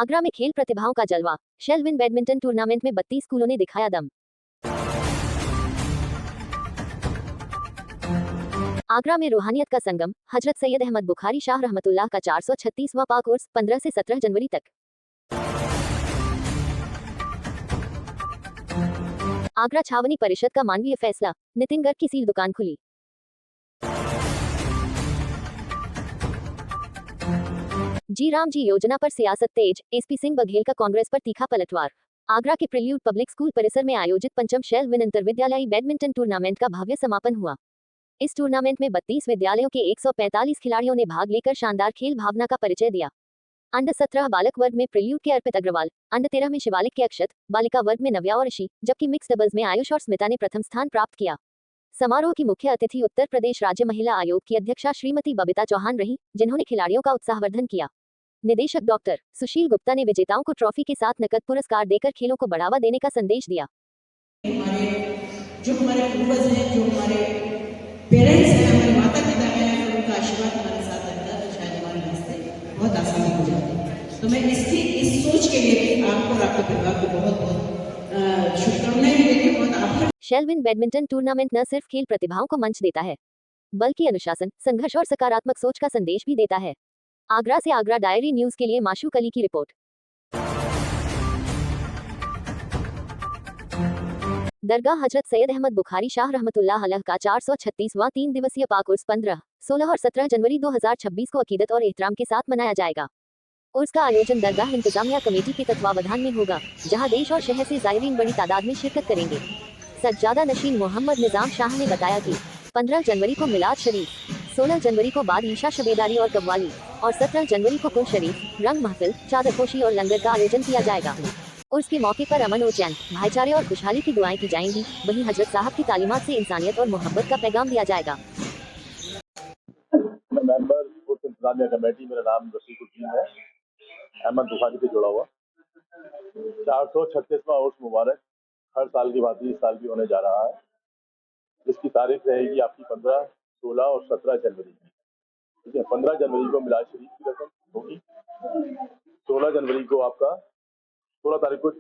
आगरा में खेल प्रतिभाओं का जलवा। शेलविन बैडमिंटन टूर्नामेंट में 32 स्कूलों ने दिखाया दम। आगरा में रूहानियत का संगम। हजरत सैयद अहमद बुखारी शाह रहमतुल्लाह का 436वां पाक उर्स 15 से 17 जनवरी तक। आगरा छावनी परिषद का मानवीय फैसला। नितिन गर्ग की सील दुकान खुली। जी राम जी योजना पर सियासत तेज। एसपी सिंह बघेल का कांग्रेस पर तीखा पलटवार। आगरा के प्रिल्यूड पब्लिक स्कूल परिसर में आयोजित पंचम शेलविन अंतरविद्यालयी बैडमिंटन टूर्नामेंट का भव्य समापन हुआ। इस टूर्नामेंट में 32 विद्यालयों के 145 खिलाड़ियों ने भाग लेकर शानदार खेल भावना का परिचय दिया। अंडर 17 बालक वर्ग में प्रिल्यूड के अर्पित अग्रवाल, अंडर 13 में शिवालिक के अक्षत, बालिका वर्ग में नव्या और ऋषि, जबकि मिक्स डबल्स में आयुष और स्मिता ने प्रथम स्थान प्राप्त किया। समारोह की मुख्य अतिथि उत्तर प्रदेश राज्य महिला आयोग की अध्यक्षा श्रीमती बबीता चौहान रही, जिन्होंने खिलाड़ियों का उत्साहवर्धन किया। निदेशक डॉक्टर सुशील गुप्ता ने विजेताओं को ट्रॉफी के साथ नकद पुरस्कार देकर खेलों को बढ़ावा देने का संदेश दिया। जो हमारे पूर्वज हैं, जो हमारे पेरेंट्स हैं, हमारे माता पिता हैं, उनका आशीर्वाद हमारे साथ रहता है तो शायद हमारे रास्ते बहुत आसान हो जाते हैं। तो मैं इस सोच के लिए आपको और आपके परिवार को बहुत बहुत शुभकामनाएं भी देती हूँ, बहुत आभार। शेलविन बैडमिंटन टूर्नामेंट न सिर्फ खेल प्रतिभाओं को मंच देता है, बल्कि अनुशासन, संघर्ष और सकारात्मक सोच का संदेश भी देता है। आगरा से आगरा डायरी न्यूज के लिए माशूक अली की रिपोर्ट। दरगाह हजरत सैयद अहमद बुखारी शाह रहमतुल्लाह अलैह का 436वां 3 दिवसीय पाक उर्स 15, 16 और 17 जनवरी 2026 को अकीदत और एहतराम के साथ मनाया जाएगा। उर्स का आयोजन दरगाह इंतजामिया कमेटी के तत्वावधान में होगा, जहां देश और शहर से ज़ायरीन बड़ी तादाद में शिरकत करेंगे। सज्जादा नशीन मोहम्मद निजाम शाह ने बताया कि 15 जनवरी को मिलाद शरीफ, 16 जनवरी को बाद ईशा शबेदारी और कव्वाली और 17 जनवरी को कुल शरीफ, रंग महफिल, चादरपोशी और लंगर का आयोजन किया जाएगा। उर्स के मौके पर अमन और चैन, भाईचारे और खुशहाली की दुआएं की जाएंगी। वहीं हजरत साहब की तालीमात से इंसानियत और मोहब्बत का पैगाम दिया जाएगा। मैं मेंबर उर्स इंतजामिया कमेटी, मेरा नाम रफीकुद्दीन है, अहमद बुखारी से जुड़ा हुआ। 436वां उर्स मुबारक हर साल की भांति इस साल भी होने जा रहा है, जिसकी तारीख रहेगी आपकी 15, 16 और 17 जनवरी की। ठीक है, 15 जनवरी को मिलाद शरीफ की रस्म होगी, 16 जनवरी को आपका 16 तारीख को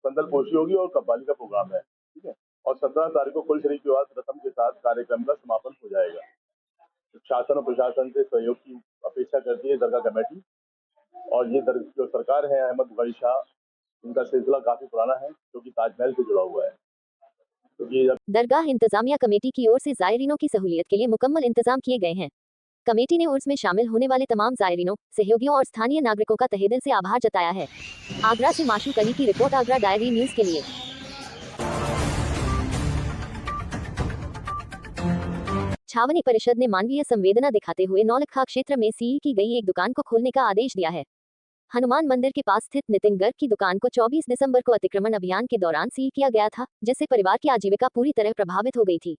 संदल पोशी होगी और कव्वाली का प्रोग्राम है। ठीक है, और 17 तारीख को कुल शरीफ के बाद रस्म के साथ कार्यक्रम का समापन हो जाएगा। शासन और प्रशासन से सहयोग की अपेक्षा करती है दरगाह कमेटी, और ये जो सरकार है अहमद बुखारी शाह, इनका सिलसिला काफी पुराना है, जो कि ताजमहल से जुड़ा हुआ है। तो दरगाह इंतजामिया कमेटी की ओर से ज़ायरीनों की सहूलियत के लिए मुकम्मल इंतजाम किए गए हैं। कमेटी ने उर्स में शामिल होने वाले तमाम ज़ायरीनों, सहयोगियों और स्थानीय नागरिकों का तहे दिल से आभार जताया है। आगरा से माशूक अली की रिपोर्ट, आगरा डायरी न्यूज के लिए। छावनी परिषद ने मानवीय संवेदना दिखाते हुए नौलखा क्षेत्र में सील की गई एक दुकान को खोलने का आदेश दिया है। हनुमान मंदिर के पास स्थित नितिन गर्ग की दुकान को 24 दिसंबर को अतिक्रमण अभियान के दौरान सील किया गया था, जिससे परिवार की आजीविका पूरी तरह प्रभावित हो गई थी।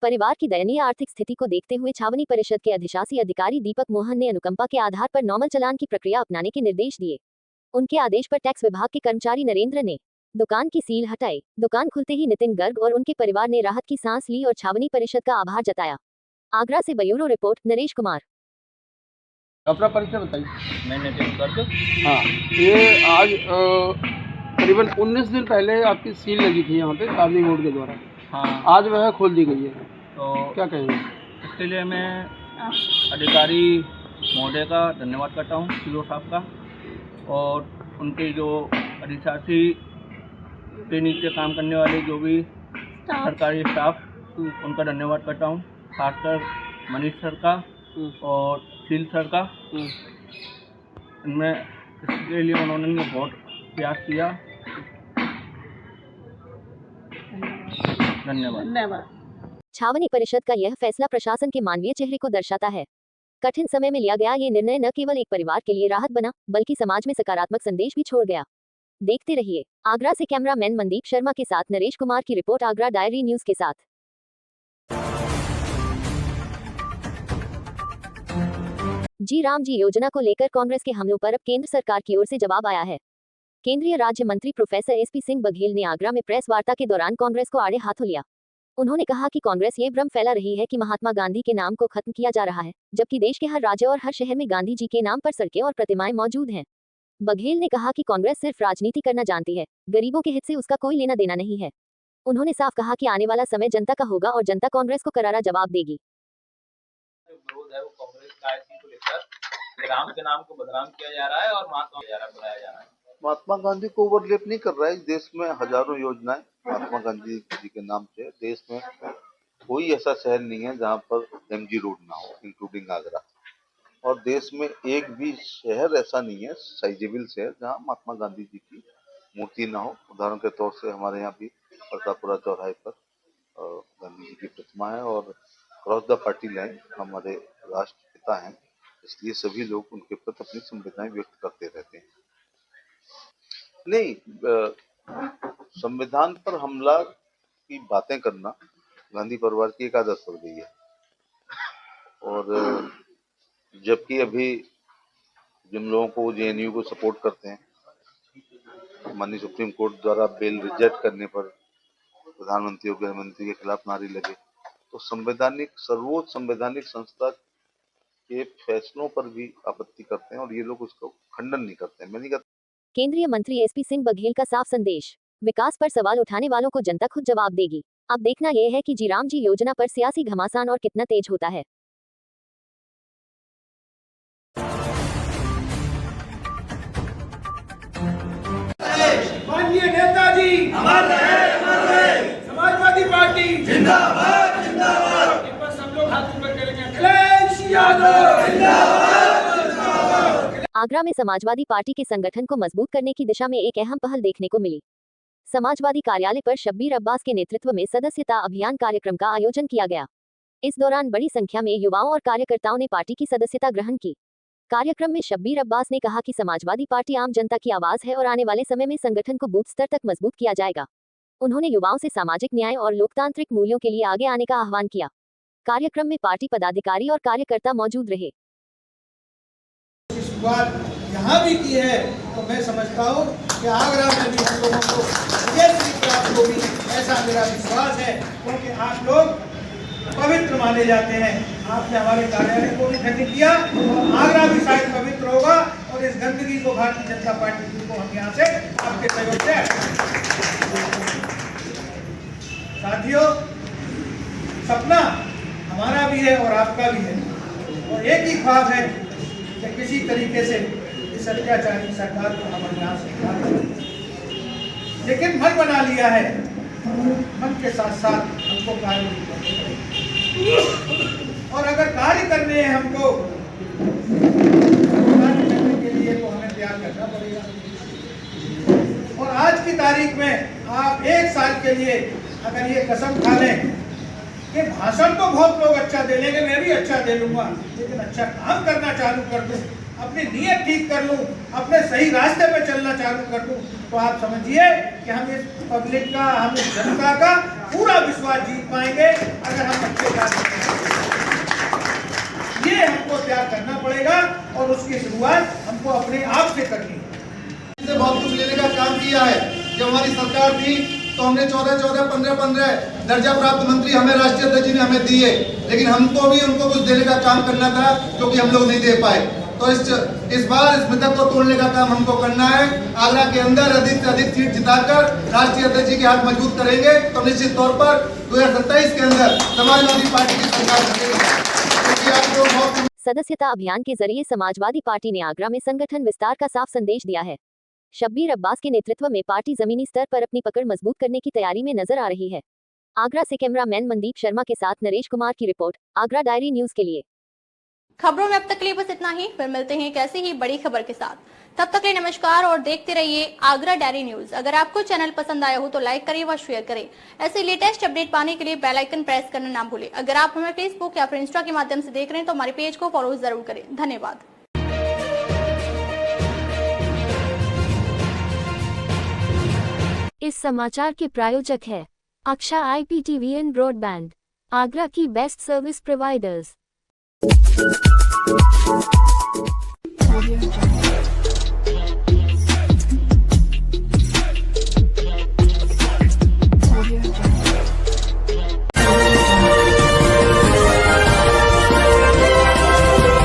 परिवार की दयनीय आर्थिक स्थिति को देखते हुए छावनी परिषद के अधिशासी अधिकारी दीपक मोहन ने अनुकंपा के आधार पर नॉर्मल चलान की प्रक्रिया अपनाने के निर्देश दिए। उनके आदेश पर टैक्स विभाग के कर्मचारी नरेंद्र ने दुकान की सील हटाई। दुकान खुलते ही नितिन गर्ग और उनके परिवार ने राहत की सांस ली और छावनी परिषद का आभार जताया। आगरा से ब्यूरो रिपोर्ट, नरेश कुमार। अपना परिचय बताइए। मैं नितिन गर्ग। हाँ, ये आज करीबन 19 दिन पहले आपकी सील लगी थी यहाँ पे छावनी बोर्ड के द्वारा। हाँ, आज वह खोल दी गई है, तो क्या कहेंगे? इसके लिए मैं अधिकारी महोदय का धन्यवाद करता हूँ, सीओ साहब का, और उनके जो अधिशासी के नीचे काम करने वाले जो भी सरकारी स्टाफ, उनका धन्यवाद करता हूँ, खासकर मनीष सर का और सील सर का। इनमें इसके लिए उन्होंने बहुत प्रयास किया। धन्यवाद। छावनी परिषद का यह फैसला प्रशासन के मानवीय चेहरे को दर्शाता है। कठिन समय में लिया गया ये निर्णय न केवल एक परिवार के लिए राहत बना, बल्कि समाज में सकारात्मक संदेश भी छोड़ गया। देखते रहिए। आगरा से कैमरामैन मनदीप शर्मा के साथ नरेश कुमार की रिपोर्ट, आगरा डायरी न्यूज के साथ। जी राम जी योजना को लेकर कांग्रेस के हमलों पर अब केंद्र सरकार की ओर से जवाब आया है। केंद्रीय राज्य मंत्री प्रोफेसर एसपी सिंह बघेल ने आगरा में प्रेस वार्ता के दौरान कांग्रेस को आड़े हाथों लिया। उन्होंने कहा कि कांग्रेस ये भ्रम फैला रही है कि महात्मा गांधी के नाम को खत्म किया जा रहा है, जबकि देश के हर राज्य और हर शहर में गांधी जी के नाम पर सड़कें और प्रतिमाएं मौजूद हैं। बघेल ने कहा कि कांग्रेस सिर्फ राजनीति करना जानती है, गरीबों के हित से उसका कोई लेना देना नहीं है। उन्होंने साफ कहा कि आने वाला समय जनता का होगा और जनता कांग्रेस को करारा जवाब देगी। विरोध है वो कांग्रेस का इसी को लेकर राम के नाम को बदनाम किया जा रहा है और महात्मा बुलाया जा रहा है। महात्मा गांधी को ओवरलेप नहीं कर रहा है। देश में हजारों योजनाएं महात्मा गांधी जी के नाम से। देश में कोई ऐसा शहर नहीं है जहां पर एमजी रोड ना हो, इंक्लूडिंग आगरा। और देश में एक भी शहर ऐसा नहीं है, साइजेबल शहर, जहां महात्मा गांधी जी की मूर्ति ना हो। उदाहरण के तौर से हमारे यहाँ भी प्रतापपुरा चौराहे पर गांधी जी की प्रतिमा है और क्रॉस द पार्टी लाइन हमारे राष्ट्रपिता हैं, इसलिए सभी लोग उनके प्रति अपनी संवेदनाएं व्यक्त करते रहते हैं। नहीं, संविधान पर हमला की बातें करना गांधी परिवार की एक आदत पड़ गई है। और जबकि अभी जिन लोगों को जेएनयू को सपोर्ट करते हैं, माननीय सुप्रीम कोर्ट द्वारा बेल रिजेक्ट करने पर प्रधानमंत्री और गृह मंत्री के खिलाफ नारे लगे, तो सर्वोच्च संवैधानिक संस्था के फैसलों पर भी आपत्ति करते हैं और ये लोग उसको खंडन नहीं करते हैं। मैं नहीं कहता। केंद्रीय मंत्री एसपी सिंह बघेल का साफ संदेश, विकास पर सवाल उठाने वालों को जनता खुद जवाब देगी। अब देखना यह है कि जीराम जी योजना पर सियासी घमासान और कितना तेज होता है। माननीय नेताजी अमर रहे, समाजवादी पार्टी जिंदाबाद जिंदाबाद। एक बार सब लोग हाथ ऊपर करेंगे, अखिलेश यादव जिंदाबाद जिंदाबाद। आगरा में समाजवादी पार्टी के संगठन को मजबूत करने की दिशा में एक अहम पहल देखने को मिली। समाजवादी कार्यालय पर शब्बीर अब्बास के नेतृत्व में सदस्यता अभियान कार्यक्रम का आयोजन किया गया। इस दौरान बड़ी संख्या में युवाओं और कार्यकर्ताओं ने पार्टी की सदस्यता ग्रहण की। कार्यक्रम में शब्बीर अब्बास ने कहा कि समाजवादी पार्टी आम जनता की आवाज है और आने वाले समय में संगठन को बूथ स्तर तक मजबूत किया जाएगा। उन्होंने युवाओं से सामाजिक न्याय और लोकतांत्रिक मूल्यों के लिए आगे आने का आह्वान किया। कार्यक्रम में पार्टी पदाधिकारी और कार्यकर्ता मौजूद रहे। यहाँ भी की है तो मैं समझता हूँ कि आगरा में भी हम लोगों को प्राप्त होगी, ऐसा मेरा विश्वास है, क्योंकि आप लोग पवित्र माने जाते हैं। आपने हमारे कार्यालय को भी खंडित किया और आगरा भी शायद पवित्र होगा और इस गंदगी को भारतीय जनता पार्टी को हम यहाँ से आपके सहयोग से। साथियों, सपना हमारा भी है और आपका भी है और एक ही ख्वाब है कि किसी तरीके से इस अत्याचारी सरकार को हम यहाँ से निकाल दें। लेकिन मन बना लिया है, मन के साथ साथ हमको कार्य करने पड़ेगा और अगर कार्य करने हैं हमको कार्य करने के लिए तो हमें तैयार करना पड़ेगा। और आज की तारीख में आप एक साल के लिए अगर ये कसम खा लें कि भाषण तो बहुत लोग अच्छा दे लेंगे, मैं भी अच्छा दे लूंगा, लेकिन अच्छा काम करना चालू कर दूं, अपनी नीयत ठीक कर लूं, अपने सही रास्ते पे चलना चालू कर दूं, तो आप समझिए कि हम इस पब्लिक का, हम इस जनता का पूरा विश्वास जीत पाएंगे अगर हम अच्छे काम करेंगे। ये हमको तैयार करना पड़ेगा और उसकी शुरुआत हमको अपने आप से करनी है। से बहुत कुछ लेने का काम किया है। जब हमारी सरकार थी तो हमने 14-14, 15-15 दर्जा प्राप्त मंत्री हमें राष्ट्रीय अध्यक्ष जी ने हमें दिए, लेकिन हमको भी उनको कुछ देने का काम करना था जो कि हम लोग नहीं दे पाए। तो इस बार इस मिथक को तोड़ने का काम हमको करना है। आगरा के अंदर अधिक से अधिक सीट जिताकर राष्ट्रीय अध्यक्ष जी के हाथ मजबूत करेंगे तो निश्चित तौर पर 2027 के अंदर समाजवादी पार्टी की सरकार बनेगी। सदस्यता अभियान के जरिए समाजवादी पार्टी ने आगरा में संगठन विस्तार का साफ संदेश दिया है। शब्बीर अब्बास के नेतृत्व में पार्टी जमीनी स्तर पर अपनी पकड़ मजबूत करने की तैयारी में नजर आ रही है। आगरा से कैमरामैन मनदीप शर्मा के साथ नरेश कुमार की रिपोर्ट, आगरा डायरी न्यूज के लिए। खबरों में अब तक के लिए बस इतना ही, फिर मिलते हैं एक ऐसी ही बड़ी खबर के साथ। तब तक के लिए नमस्कार और देखते रहिए आगरा डायरी न्यूज। अगर आपको चैनल पसंद आया हो तो लाइक करें व शेयर करें। ऐसे लेटेस्ट अपडेट पाने के लिए बेल आइकन प्रेस करना ना भूलें। अगर आप हमें फेसबुक या फिर इंस्टा के माध्यम से देख रहे हैं तो हमारे पेज को फॉलो जरूर करें। धन्यवाद। इस समाचार के प्रायोजक है अक्षा IPTV एंड ब्रॉडबैंड, आगरा की बेस्ट सर्विस प्रोवाइडर्स।